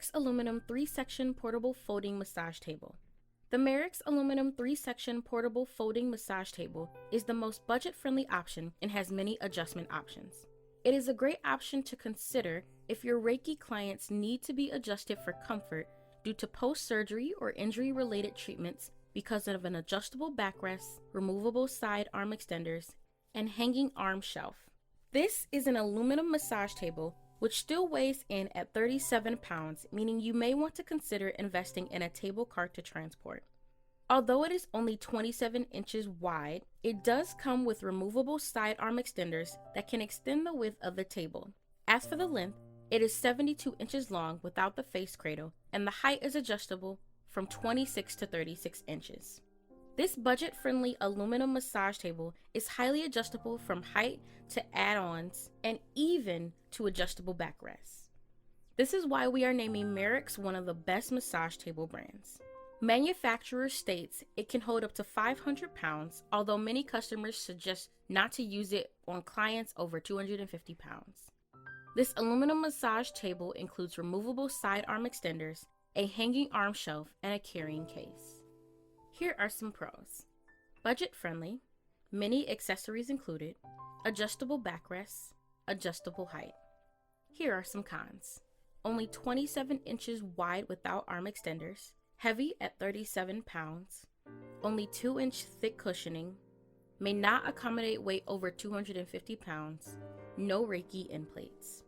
Merax Aluminum 3-section portable folding massage table. The Merax Aluminum 3-section portable folding massage table is the most budget-friendly option and has many adjustment options. It is a great option to consider if your Reiki clients need to be adjusted for comfort due to post-surgery or injury-related treatments because of an adjustable backrest, removable side arm extenders, and hanging arm shelf. This is an aluminum massage table which still weighs in at 37 pounds, meaning you may want to consider investing in a table cart to transport. Although it is only 27 inches wide, it does come with removable side arm extenders that can extend the width of the table. As for the length, it is 72 inches long without the face cradle, and the height is adjustable from 26 to 36 inches. This budget-friendly aluminum massage table is highly adjustable from height to add-ons and even to adjustable backrests. This is why we are naming Merax one of the best massage table brands. Manufacturer states it can hold up to 500 pounds, although many customers suggest not to use it on clients over 250 pounds. This aluminum massage table includes removable side arm extenders, a hanging arm shelf, and a carrying case. Here are some pros. Budget-friendly, many accessories included, adjustable backrests, adjustable height. Here are some cons. Only 27 inches wide without arm extenders, heavy at 37 pounds, only 2-inch thick cushioning, may not accommodate weight over 250 pounds, no Reiki end plates.